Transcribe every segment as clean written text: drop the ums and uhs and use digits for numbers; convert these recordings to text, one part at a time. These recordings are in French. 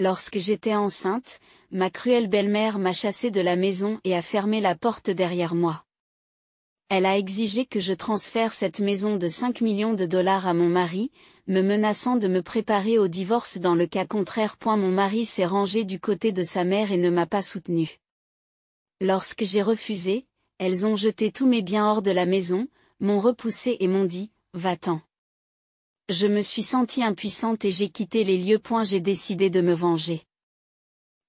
Lorsque j'étais enceinte, ma cruelle belle-mère m'a chassée de la maison et a fermé la porte derrière moi. Elle a exigé que je transfère cette maison de 5 millions de dollars à mon mari, me menaçant de me préparer au divorce dans le cas contraire. Mon mari s'est rangé du côté de sa mère et ne m'a pas soutenue. Lorsque j'ai refusé, elles ont jeté tous mes biens hors de la maison, m'ont repoussé et m'ont dit « Va-t'en ». Je me suis sentie impuissante et j'ai quitté les lieux. J'ai décidé de me venger.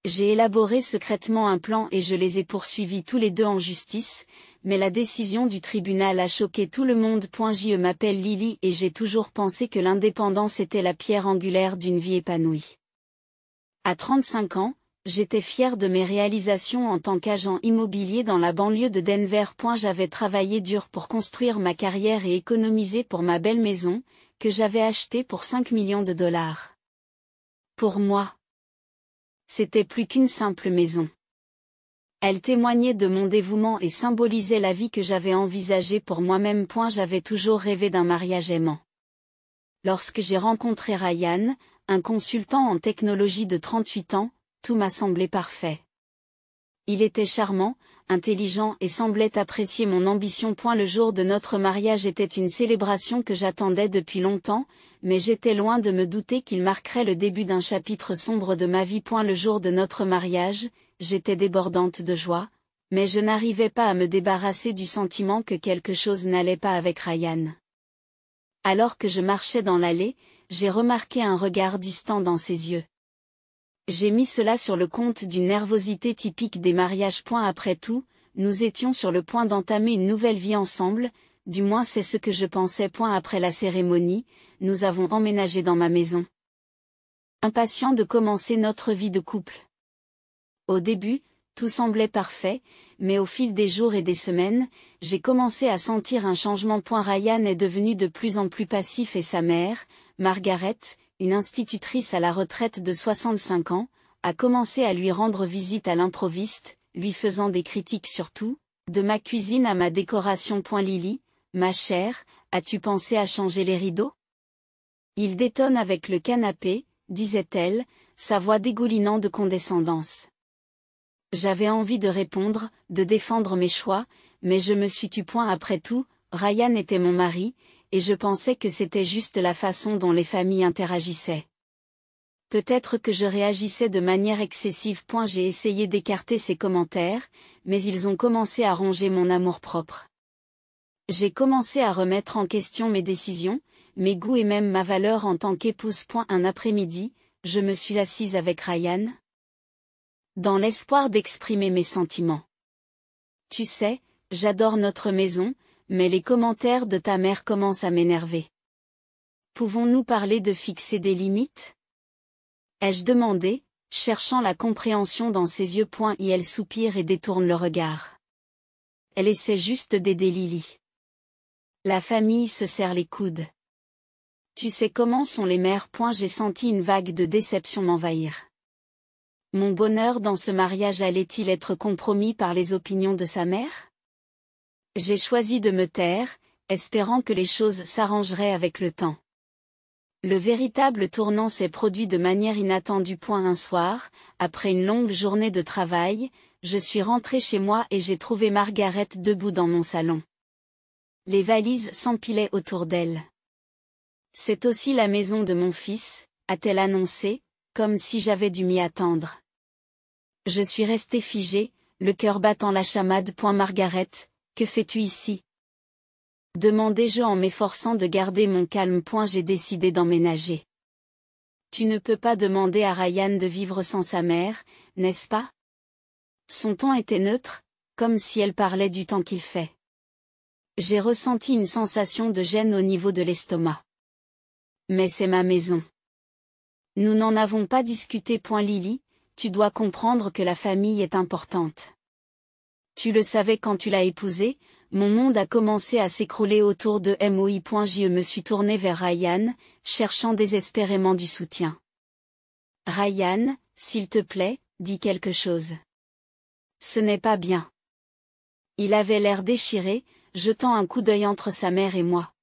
J'ai élaboré secrètement un plan et je les ai poursuivis tous les deux en justice, mais la décision du tribunal a choqué tout le monde. Je m'appelle Lily et j'ai toujours pensé que l'indépendance était la pierre angulaire d'une vie épanouie. À 35 ans, j'étais fière de mes réalisations en tant qu'agent immobilier dans la banlieue de Denver. J'avais travaillé dur pour construire ma carrière et économiser pour ma belle maison, que j'avais achetée pour 5 millions de dollars. Pour moi, c'était plus qu'une simple maison. Elle témoignait de mon dévouement et symbolisait la vie que j'avais envisagée pour moi-même. J'avais toujours rêvé d'un mariage aimant. Lorsque j'ai rencontré Ryan, un consultant en technologie de 38 ans, tout m'a semblé parfait. Il était charmant, intelligent et semblait apprécier mon ambition. Le jour de notre mariage était une célébration que j'attendais depuis longtemps, mais j'étais loin de me douter qu'il marquerait le début d'un chapitre sombre de ma vie. Le jour de notre mariage, j'étais débordante de joie, mais je n'arrivais pas à me débarrasser du sentiment que quelque chose n'allait pas avec Ryan. Alors que je marchais dans l'allée, j'ai remarqué un regard distant dans ses yeux. J'ai mis cela sur le compte d'une nervosité typique des mariages. Après tout, nous étions sur le point d'entamer une nouvelle vie ensemble, du moins c'est ce que je pensais. Après la cérémonie, nous avons emménagé dans ma maison. Impatient de commencer notre vie de couple. Au début, tout semblait parfait, mais au fil des jours et des semaines, j'ai commencé à sentir un changement. Ryan est devenu de plus en plus passif et sa mère, Margaret, une institutrice à la retraite de 65 ans, a commencé à lui rendre visite à l'improviste, lui faisant des critiques sur tout, de ma cuisine à ma décoration. Lily, ma chère, as-tu pensé à changer les rideaux? Il détonne avec le canapé, disait-elle, sa voix dégoulinant de condescendance. J'avais envie de répondre, de défendre mes choix, mais je me suis tue. Après tout, Ryan était mon mari, et je pensais que c'était juste la façon dont les familles interagissaient. Peut-être que je réagissais de manière excessive. J'ai essayé d'écarter ces commentaires, mais ils ont commencé à ronger mon amour-propre. J'ai commencé à remettre en question mes décisions, mes goûts et même ma valeur en tant qu'épouse. Un après-midi, je me suis assise avec Ryan, dans l'espoir d'exprimer mes sentiments. Tu sais, j'adore notre maison, mais les commentaires de ta mère commencent à m'énerver. Pouvons-nous parler de fixer des limites? Ai-je demandé, cherchant la compréhension dans ses yeux. Et elle soupire et détourne le regard. Elle essaie juste d'aider Lily. La famille se serre les coudes. Tu sais comment sont les mères. J'ai senti une vague de déception m'envahir. Mon bonheur dans ce mariage allait-il être compromis par les opinions de sa mère? J'ai choisi de me taire, espérant que les choses s'arrangeraient avec le temps. Le véritable tournant s'est produit de manière inattendue. Un soir, après une longue journée de travail, je suis rentrée chez moi et j'ai trouvé Margaret debout dans mon salon. Les valises s'empilaient autour d'elle. C'est aussi la maison de mon fils, a-t-elle annoncé, comme si j'avais dû m'y attendre. Je suis restée figée, le cœur battant la chamade. Margaret, que fais-tu ici? Demandai-je en m'efforçant de garder mon calme. J'ai décidé d'emménager. Tu ne peux pas demander à Ryan de vivre sans sa mère, n'est-ce pas? Son ton était neutre, comme si elle parlait du temps qu'il fait. J'ai ressenti une sensation de gêne au niveau de l'estomac. Mais c'est ma maison. Nous n'en avons pas discuté. Lily, tu dois comprendre que la famille est importante. Tu le savais quand tu l'as épousé, mon monde a commencé à s'écrouler autour de moi. Je me suis tournée vers Ryan, cherchant désespérément du soutien. Ryan, s'il te plaît, dis quelque chose. Ce n'est pas bien. Il avait l'air déchiré, jetant un coup d'œil entre sa mère et moi.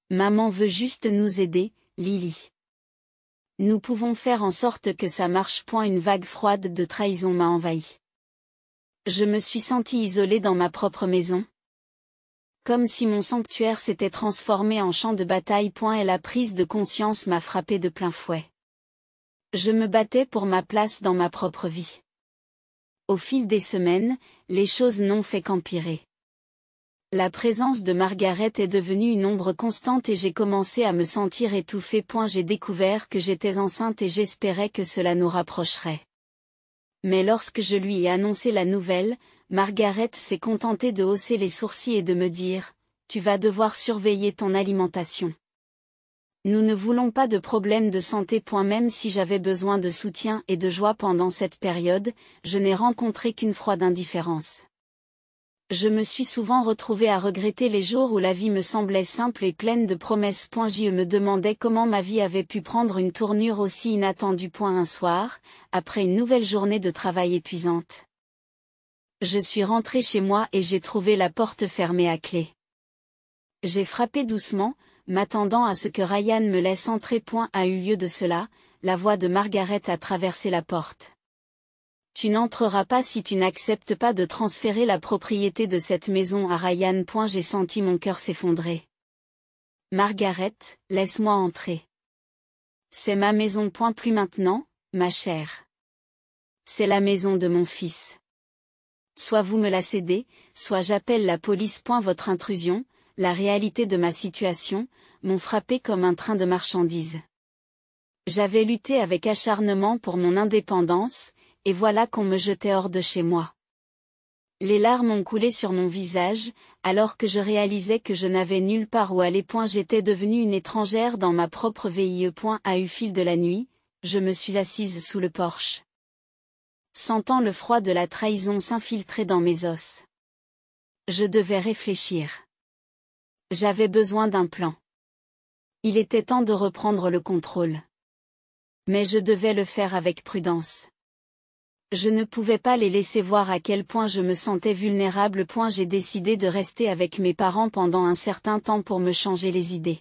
Maman veut juste nous aider, Lily. Nous pouvons faire en sorte que ça marche. Une vague froide de trahison m'a envahi. Je me suis senti isolé dans ma propre maison. Comme si mon sanctuaire s'était transformé en champ de bataille. Et la prise de conscience m'a frappé de plein fouet. Je me battais pour ma place dans ma propre vie. Au fil des semaines, les choses n'ont fait qu'empirer. La présence de Margaret est devenue une ombre constante et j'ai commencé à me sentir étouffé. J'ai découvert que j'étais enceinte et j'espérais que cela nous rapprocherait. Mais lorsque je lui ai annoncé la nouvelle, Margaret s'est contentée de hausser les sourcils et de me dire « Tu vas devoir surveiller ton alimentation. » Nous ne voulons pas de problème de santé. Même si j'avais besoin de soutien et de joie pendant cette période, je n'ai rencontré qu'une froide indifférence. Je me suis souvent retrouvée à regretter les jours où la vie me semblait simple et pleine de promesses. Je me demandais comment ma vie avait pu prendre une tournure aussi inattendue. Un soir, après une nouvelle journée de travail épuisante, je suis rentrée chez moi et j'ai trouvé la porte fermée à clé. J'ai frappé doucement, m'attendant à ce que Ryan me laisse entrer. A eu lieu de cela, la voix de Margaret a traversé la porte. Tu n'entreras pas si tu n'acceptes pas de transférer la propriété de cette maison à Ryan. J'ai senti mon cœur s'effondrer. Margaret, laisse-moi entrer. C'est ma maison. Plus maintenant, ma chère. C'est la maison de mon fils. Soit vous me la cédez, soit j'appelle la police. Votre intrusion, la réalité de ma situation, m'ont frappé comme un train de marchandises. J'avais lutté avec acharnement pour mon indépendance, et voilà qu'on me jetait hors de chez moi. Les larmes ont coulé sur mon visage, alors que je réalisais que je n'avais nulle part où aller. J'étais devenue une étrangère dans ma propre vie. À eu fil de la nuit, je me suis assise sous le porche, sentant le froid de la trahison s'infiltrer dans mes os. Je devais réfléchir. J'avais besoin d'un plan. Il était temps de reprendre le contrôle. Mais je devais le faire avec prudence. Je ne pouvais pas les laisser voir à quel point je me sentais vulnérable. J'ai décidé de rester avec mes parents pendant un certain temps pour me changer les idées.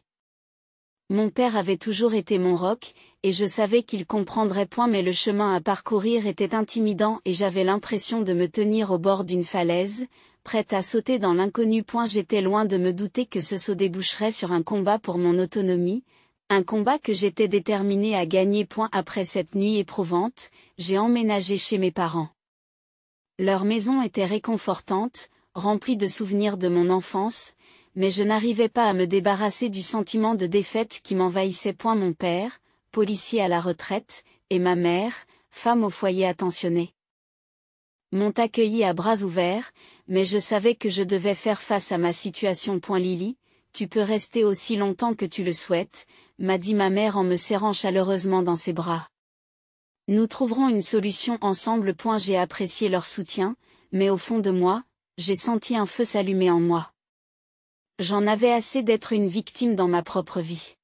Mon père avait toujours été mon roc, et je savais qu'il comprendrait. Mais le chemin à parcourir était intimidant et j'avais l'impression de me tenir au bord d'une falaise, prête à sauter dans l'inconnu. J'étais loin de me douter que ce saut déboucherait sur un combat pour mon autonomie, un combat que j'étais déterminée à gagner. Après cette nuit éprouvante, j'ai emménagé chez mes parents. Leur maison était réconfortante, remplie de souvenirs de mon enfance, mais je n'arrivais pas à me débarrasser du sentiment de défaite qui m'envahissait. Mon père, policier à la retraite, et ma mère, femme au foyer attentionnée, m'ont accueilli à bras ouverts, mais je savais que je devais faire face à ma situation. Lily, tu peux rester aussi longtemps que tu le souhaites, m'a dit ma mère en me serrant chaleureusement dans ses bras. Nous trouverons une solution ensemble. J'ai apprécié leur soutien, mais au fond de moi, j'ai senti un feu s'allumer en moi. J'en avais assez d'être une victime dans ma propre vie.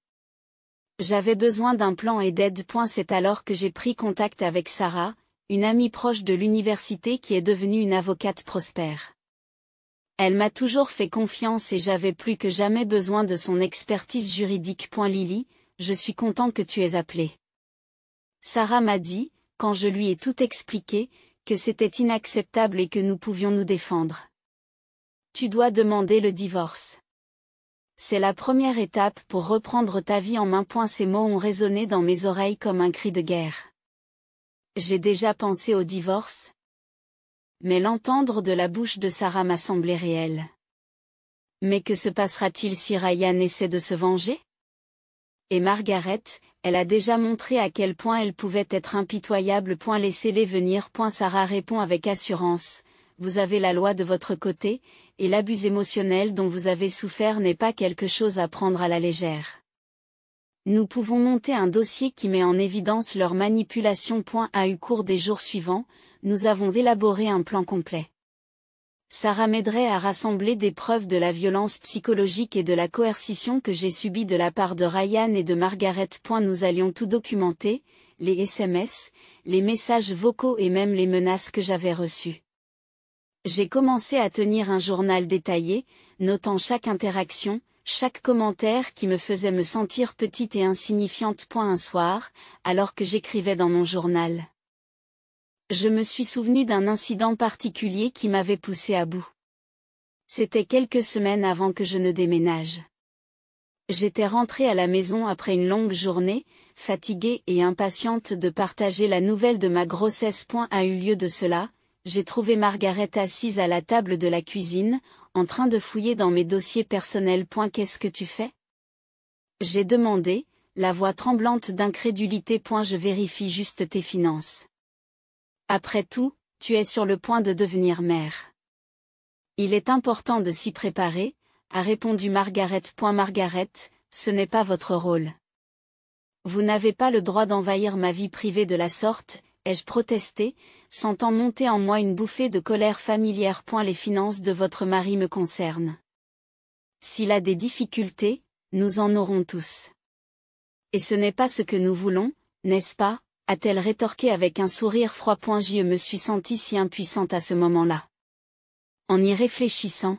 J'avais besoin d'un plan et d'aide. C'est alors que j'ai pris contact avec Sarah, une amie proche de l'université qui est devenue une avocate prospère. Elle m'a toujours fait confiance et j'avais plus que jamais besoin de son expertise juridique. Lily, je suis content que tu aies appelé. Sarah m'a dit, quand je lui ai tout expliqué, que c'était inacceptable et que nous pouvions nous défendre. Tu dois demander le divorce. C'est la première étape pour reprendre ta vie en main. Ces mots ont résonné dans mes oreilles comme un cri de guerre. J'ai déjà pensé au divorce. Mais l'entendre de la bouche de Sarah m'a semblé réel. Mais que se passera-t-il si Ryan essaie de se venger? Et Margaret, elle a déjà montré à quel point elle pouvait être impitoyable. Laissez-les venir. Sarah répond avec assurance, vous avez la loi de votre côté, et l'abus émotionnel dont vous avez souffert n'est pas quelque chose à prendre à la légère. Nous pouvons monter un dossier qui met en évidence leur manipulation. Au cours des jours suivants, nous avons élaboré un plan complet. Sarah m'aiderait à rassembler des preuves de la violence psychologique et de la coercition que j'ai subie de la part de Ryan et de Margaret. Nous allions tout documenter, les SMS, les messages vocaux et même les menaces que j'avais reçues. J'ai commencé à tenir un journal détaillé, notant chaque interaction, Chaque commentaire qui me faisait me sentir petite et insignifiante. Un soir, alors que j'écrivais dans mon journal, je me suis souvenu d'un incident particulier qui m'avait poussé à bout. C'était quelques semaines avant que je ne déménage. J'étais rentrée à la maison après une longue journée, fatiguée et impatiente de partager la nouvelle de ma grossesse. A eu lieu de cela, j'ai trouvé Margaret assise à la table de la cuisine, en train de fouiller dans mes dossiers personnels. Qu'est-ce que tu fais? J'ai demandé, la voix tremblante d'incrédulité. Je vérifie juste tes finances. Après tout, tu es sur le point de devenir mère. Il est important de s'y préparer, a répondu Margaret. Margaret, ce n'est pas votre rôle. Vous n'avez pas le droit d'envahir ma vie privée de la sorte, ai-je protesté, sentant monter en moi une bouffée de colère familière. Les finances de votre mari me concernent. S'il a des difficultés, nous en aurons tous. Et ce n'est pas ce que nous voulons, n'est-ce pas, a-t-elle rétorqué avec un sourire froid. Je me suis sentie si impuissante à ce moment-là. En y réfléchissant,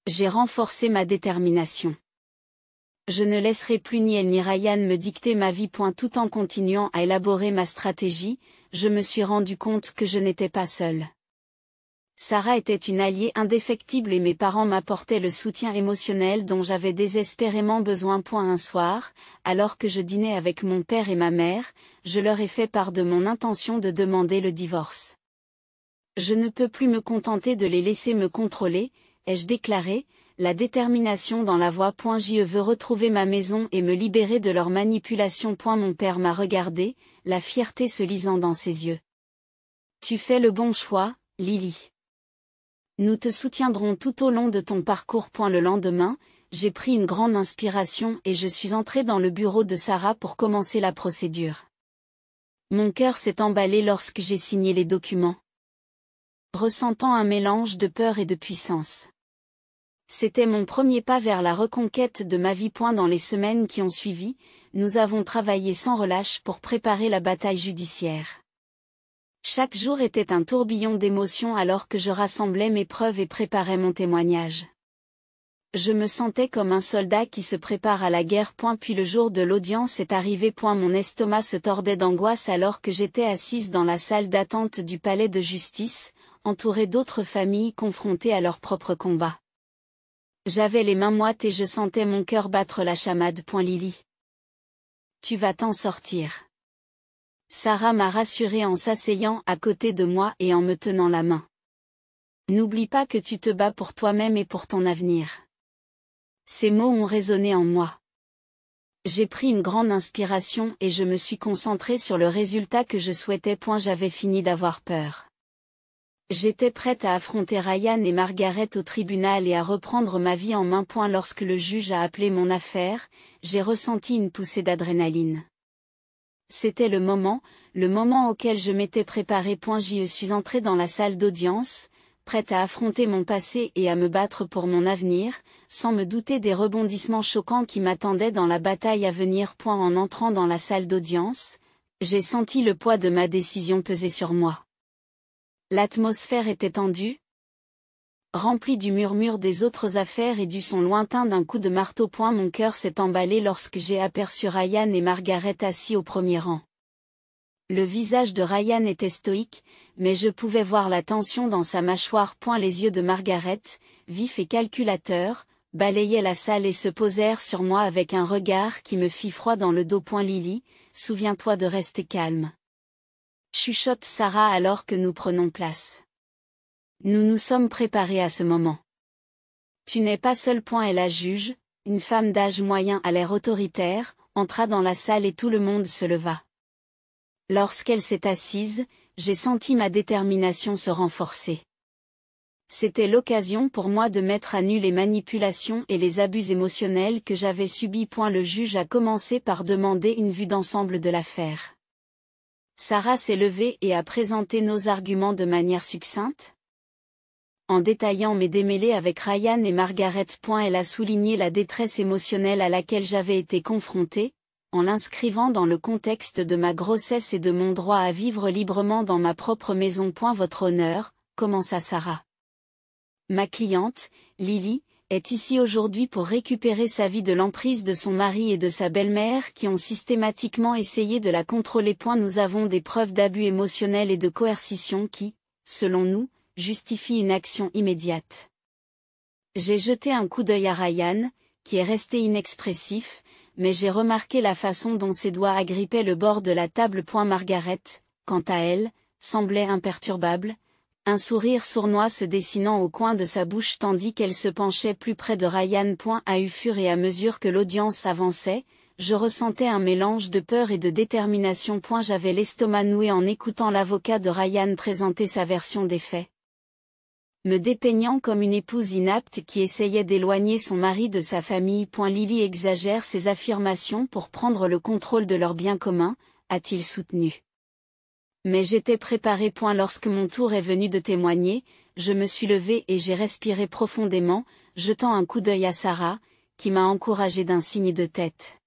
j'ai renforcé ma détermination. Je ne laisserai plus ni elle ni Ryan me dicter ma vie. Tout en continuant à élaborer ma stratégie, je me suis rendu compte que je n'étais pas seule. Sarah était une alliée indéfectible et mes parents m'apportaient le soutien émotionnel dont j'avais désespérément besoin. Un soir, alors que je dînais avec mon père et ma mère, je leur ai fait part de mon intention de demander le divorce. Je ne peux plus me contenter de les laisser me contrôler, ai-je déclaré, la détermination dans la voix. Je veux retrouver ma maison et me libérer de leur manipulation. Mon père m'a regardé, la fierté se lisant dans ses yeux. Tu fais le bon choix, Lily. Nous te soutiendrons tout au long de ton parcours. Le lendemain, j'ai pris une grande inspiration et je suis entrée dans le bureau de Sarah pour commencer la procédure. Mon cœur s'est emballé lorsque j'ai signé les documents, ressentant un mélange de peur et de puissance. C'était mon premier pas vers la reconquête de ma vie. Dans les semaines qui ont suivi, nous avons travaillé sans relâche pour préparer la bataille judiciaire. Chaque jour était un tourbillon d'émotions alors que je rassemblais mes preuves et préparais mon témoignage. Je me sentais comme un soldat qui se prépare à la guerre. Puis le jour de l'audience est arrivé. Mon estomac se tordait d'angoisse alors que j'étais assise dans la salle d'attente du palais de justice, entourée d'autres familles confrontées à leur propre combat. J'avais les mains moites et je sentais mon cœur battre la chamade. Lily. Tu vas t'en sortir. Sarah m'a rassurée en s'asseyant à côté de moi et en me tenant la main. N'oublie pas que tu te bats pour toi-même et pour ton avenir. Ces mots ont résonné en moi. J'ai pris une grande inspiration et je me suis concentrée sur le résultat que je souhaitais. J'avais fini d'avoir peur. J'étais prête à affronter Ryan et Margaret au tribunal et à reprendre ma vie en main. Lorsque le juge a appelé mon affaire, j'ai ressenti une poussée d'adrénaline. C'était le moment auquel je m'étais préparée. Je suis entrée dans la salle d'audience, prête à affronter mon passé et à me battre pour mon avenir, sans me douter des rebondissements choquants qui m'attendaient dans la bataille à venir. En entrant dans la salle d'audience, j'ai senti le poids de ma décision peser sur moi. L'atmosphère était tendue, remplie du murmure des autres affaires et du son lointain d'un coup de marteau. Mon cœur s'est emballé lorsque j'ai aperçu Ryan et Margaret assis au premier rang. Le visage de Ryan était stoïque, mais je pouvais voir la tension dans sa mâchoire. Les yeux de Margaret, vifs et calculateurs, balayaient la salle et se posèrent sur moi avec un regard qui me fit froid dans le dos. Lily, souviens-toi de rester calme. Chuchote Sarah alors que nous prenons place. Nous nous sommes préparés à ce moment. Tu n'es pas seule. Et la juge, une femme d'âge moyen à l'air autoritaire, entra dans la salle et tout le monde se leva. Lorsqu'elle s'est assise, j'ai senti ma détermination se renforcer. C'était l'occasion pour moi de mettre à nu les manipulations et les abus émotionnels que j'avais subis. Le juge a commencé par demander une vue d'ensemble de l'affaire. Sarah s'est levée et a présenté nos arguments de manière succincte. En détaillant mes démêlés avec Ryan et Margaret. Elle a souligné la détresse émotionnelle à laquelle j'avais été confrontée, en l'inscrivant dans le contexte de ma grossesse et de mon droit à vivre librement dans ma propre maison. Votre honneur, commença Sarah. Ma cliente, Lily, est ici aujourd'hui pour récupérer sa vie de l'emprise de son mari et de sa belle-mère qui ont systématiquement essayé de la contrôler. Nous avons des preuves d'abus émotionnels et de coercition qui, selon nous, justifient une action immédiate. J'ai jeté un coup d'œil à Ryan, qui est resté inexpressif, mais j'ai remarqué la façon dont ses doigts agrippaient le bord de la table. Margaret, quant à elle, semblait imperturbable, un sourire sournois se dessinant au coin de sa bouche tandis qu'elle se penchait plus près de Ryan. Au fur et à mesure que l'audience avançait, je ressentais un mélange de peur et de détermination. J'avais l'estomac noué en écoutant l'avocat de Ryan présenter sa version des faits. Me dépeignant comme une épouse inapte qui essayait d'éloigner son mari de sa famille. Lily exagère ses affirmations pour prendre le contrôle de leur bien commun, a-t-il soutenu. Mais j'étais préparé. Lorsque mon tour est venu de témoigner, je me suis levé et j'ai respiré profondément, jetant un coup d'œil à Sarah, qui m'a encouragé d'un signe de tête.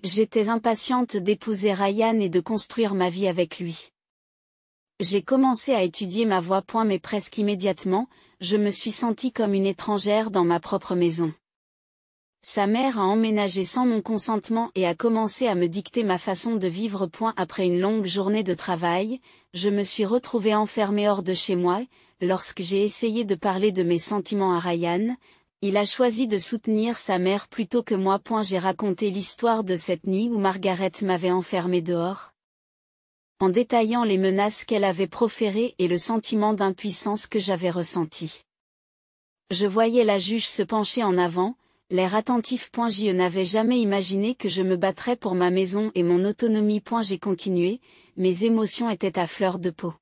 J'étais impatiente d'épouser Ryan et de construire ma vie avec lui. J'ai commencé à étudier ma voie. Mais presque immédiatement, je me suis sentie comme une étrangère dans ma propre maison. Sa mère a emménagé sans mon consentement et a commencé à me dicter ma façon de vivre. Après une longue journée de travail, je me suis retrouvée enfermée hors de chez moi. Lorsque j'ai essayé de parler de mes sentiments à Ryan, il a choisi de soutenir sa mère plutôt que moi. J'ai raconté l'histoire de cette nuit où Margaret m'avait enfermée dehors, en détaillant les menaces qu'elle avait proférées et le sentiment d'impuissance que j'avais ressenti. Je voyais la juge se pencher en avant, l'air attentif. Je n'avais jamais imaginé que je me battrais pour ma maison et mon autonomie. J'ai continué, mes émotions étaient à fleur de peau.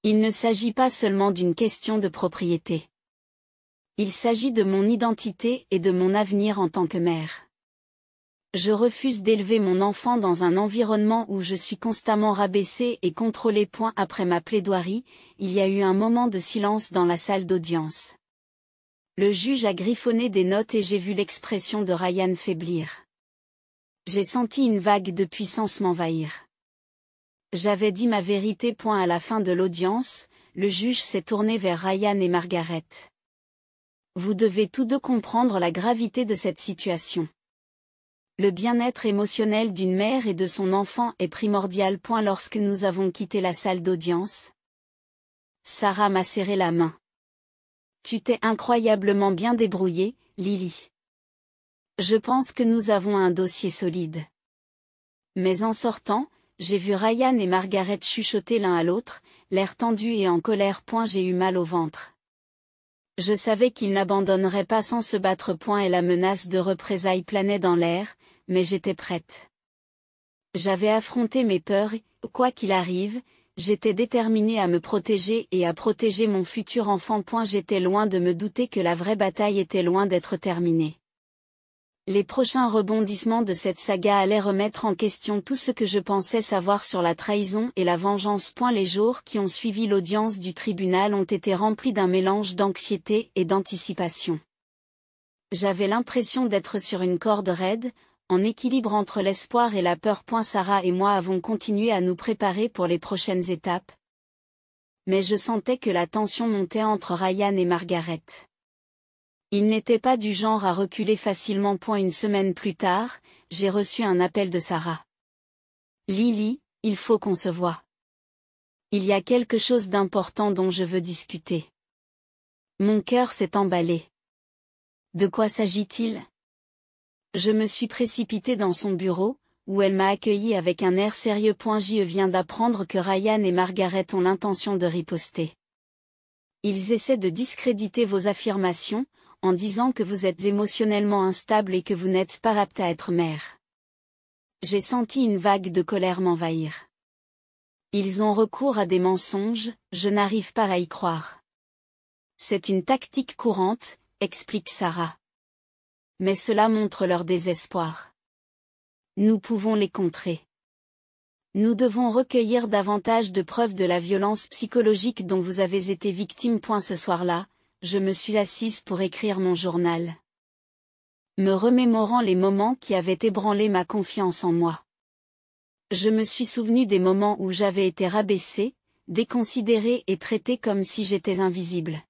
Il ne s'agit pas seulement d'une question de propriété. Il s'agit de mon identité et de mon avenir en tant que mère. Je refuse d'élever mon enfant dans un environnement où je suis constamment rabaissée et contrôlée. Après ma plaidoirie, il y a eu un moment de silence dans la salle d'audience. Le juge a griffonné des notes et j'ai vu l'expression de Ryan faiblir. J'ai senti une vague de puissance m'envahir. J'avais dit ma vérité. À la fin de l'audience, le juge s'est tourné vers Ryan et Margaret. Vous devez tous deux comprendre la gravité de cette situation. Le bien-être émotionnel d'une mère et de son enfant est primordial. Lorsque nous avons quitté la salle d'audience, Sarah m'a serré la main. Tu t'es incroyablement bien débrouillée, Lily. Je pense que nous avons un dossier solide. Mais en sortant, j'ai vu Ryan et Margaret chuchoter l'un à l'autre, l'air tendu et en colère. J'ai eu mal au ventre. Je savais qu'ils n'abandonneraient pas sans se battre. Et la menace de représailles planait dans l'air, mais j'étais prête. J'avais affronté mes peurs et, quoi qu'il arrive, j'étais déterminée à me protéger et à protéger mon futur enfant. J'étais loin de me douter que la vraie bataille était loin d'être terminée. Les prochains rebondissements de cette saga allaient remettre en question tout ce que je pensais savoir sur la trahison et la vengeance. Les jours qui ont suivi l'audience du tribunal ont été remplis d'un mélange d'anxiété et d'anticipation. J'avais l'impression d'être sur une corde raide, en équilibre entre l'espoir et la peur. Sarah et moi avons continué à nous préparer pour les prochaines étapes. Mais je sentais que la tension montait entre Ryan et Margaret. Il n'était pas du genre à reculer facilement. Une semaine plus tard, j'ai reçu un appel de Sarah. Lily, il faut qu'on se voie. Il y a quelque chose d'important dont je veux discuter. Mon cœur s'est emballé. De quoi s'agit-il? Je me suis précipitée dans son bureau, où elle m'a accueilli avec un air sérieux. Je viens d'apprendre que Ryan et Margaret ont l'intention de riposter. Ils essaient de discréditer vos affirmations, en disant que vous êtes émotionnellement instable et que vous n'êtes pas apte à être mère. J'ai senti une vague de colère m'envahir. Ils ont recours à des mensonges, je n'arrive pas à y croire. C'est une tactique courante, explique Sarah. Mais cela montre leur désespoir. Nous pouvons les contrer. Nous devons recueillir davantage de preuves de la violence psychologique dont vous avez été victime. Ce soir-là, je me suis assise pour écrire mon journal, me remémorant les moments qui avaient ébranlé ma confiance en moi. Je me suis souvenu des moments où j'avais été rabaissée, déconsidérée et traitée comme si j'étais invisible.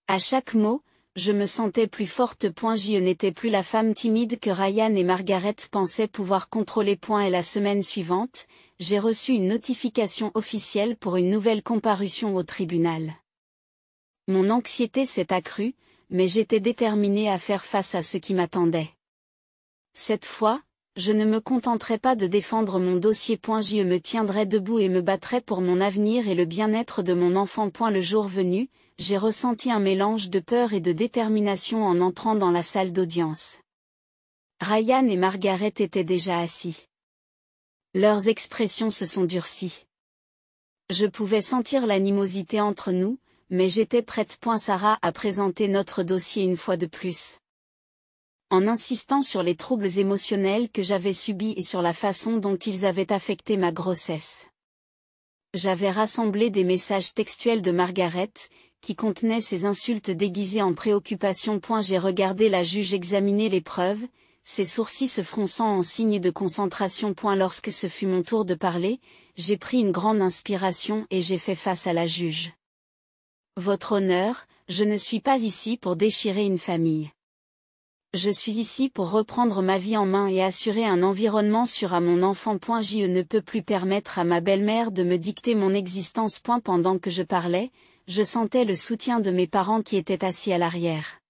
À chaque mot, je me sentais plus forte. Je n'étais plus la femme timide que Ryan et Margaret pensaient pouvoir contrôler. Et la semaine suivante, j'ai reçu une notification officielle pour une nouvelle comparution au tribunal. Mon anxiété s'est accrue, mais j'étais déterminée à faire face à ce qui m'attendait. Cette fois, je ne me contenterai pas de défendre mon dossier. Je me tiendrai debout et me battrai pour mon avenir et le bien-être de mon enfant. Le jour venu, j'ai ressenti un mélange de peur et de détermination en entrant dans la salle d'audience. Ryan et Margaret étaient déjà assis. Leurs expressions se sont durcies. Je pouvais sentir l'animosité entre nous, mais j'étais prête. Sarah a présenté notre dossier une fois de plus. En insistant sur les troubles émotionnels que j'avais subis et sur la façon dont ils avaient affecté ma grossesse. J'avais rassemblé des messages textuels de Margaret, qui contenaient ses insultes déguisées en préoccupation. J'ai regardé la juge examiner les preuves, ses sourcils se fronçant en signe de concentration. Lorsque ce fut mon tour de parler, j'ai pris une grande inspiration et j'ai fait face à la juge. Votre honneur, je ne suis pas ici pour déchirer une famille. Je suis ici pour reprendre ma vie en main et assurer un environnement sûr à mon enfant. Je ne peux plus permettre à ma belle-mère de me dicter mon existence. Pendant que je parlais, je sentais le soutien de mes parents qui étaient assis à l'arrière.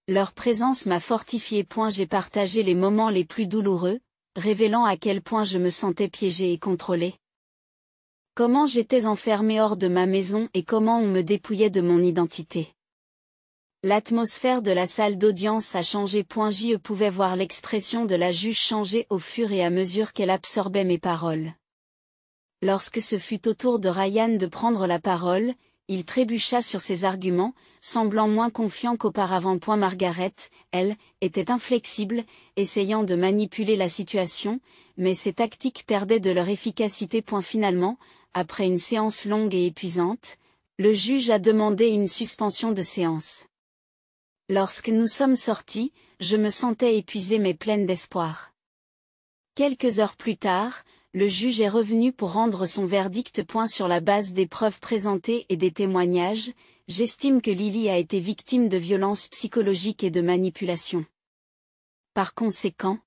Leur présence m'a fortifiée. J'ai partagé les moments les plus douloureux, révélant à quel point je me sentais piégée et contrôlée. Comment j'étais enfermée hors de ma maison et comment on me dépouillait de mon identité. L'atmosphère de la salle d'audience a changé. Je pouvais voir l'expression de la juge changer au fur et à mesure qu'elle absorbait mes paroles. Lorsque ce fut au tour de Ryan de prendre la parole, il trébucha sur ses arguments, semblant moins confiant qu'auparavant. Margaret, elle, était inflexible, essayant de manipuler la situation, mais ses tactiques perdaient de leur efficacité. Finalement, après une séance longue et épuisante, le juge a demandé une suspension de séance. Lorsque nous sommes sortis, je me sentais épuisée mais pleine d'espoir. Quelques heures plus tard, le juge est revenu pour rendre son verdict. Sur la base des preuves présentées et des témoignages, j'estime que Lily a été victime de violences psychologiques et de manipulation. Par conséquent,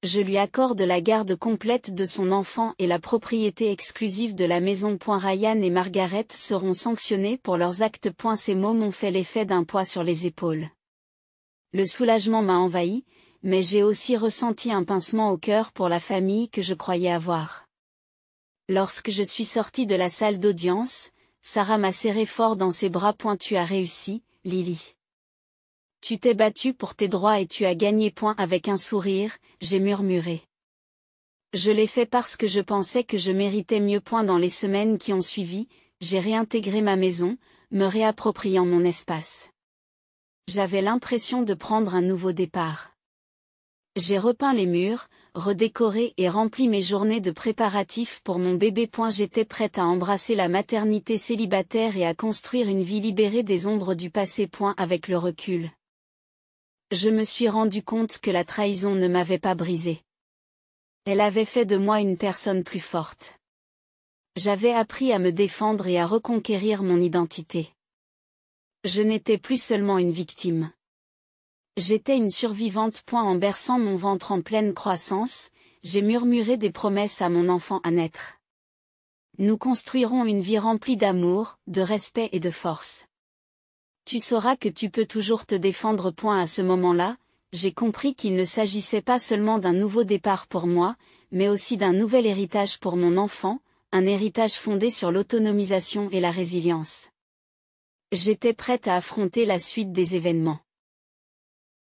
je lui accorde la garde complète de son enfant et la propriété exclusive de la maison. Ryan et Margaret seront sanctionnés pour leurs actes. Ces mots m'ont fait l'effet d'un poids sur les épaules. Le soulagement m'a envahi, mais j'ai aussi ressenti un pincement au cœur pour la famille que je croyais avoir. Lorsque je suis sortie de la salle d'audience, Sarah m'a serré fort dans ses bras. Tu as réussi, Lily. Tu t'es battue pour tes droits et tu as gagné. Avec un sourire, j'ai murmuré. Je l'ai fait parce que je pensais que je méritais mieux. Dans les semaines qui ont suivi, j'ai réintégré ma maison, me réappropriant mon espace. J'avais l'impression de prendre un nouveau départ. J'ai repeint les murs, redécoré et rempli mes journées de préparatifs pour mon bébé. J'étais prête à embrasser la maternité célibataire et à construire une vie libérée des ombres du passé. Avec le recul, je me suis rendu compte que la trahison ne m'avait pas brisée. Elle avait fait de moi une personne plus forte. J'avais appris à me défendre et à reconquérir mon identité. Je n'étais plus seulement une victime. J'étais une survivante. En berçant mon ventre en pleine croissance, j'ai murmuré des promesses à mon enfant à naître. Nous construirons une vie remplie d'amour, de respect et de force. Tu sauras que tu peux toujours te défendre. À ce moment-là, j'ai compris qu'il ne s'agissait pas seulement d'un nouveau départ pour moi, mais aussi d'un nouvel héritage pour mon enfant, un héritage fondé sur l'autonomisation et la résilience. J'étais prête à affronter la suite des événements.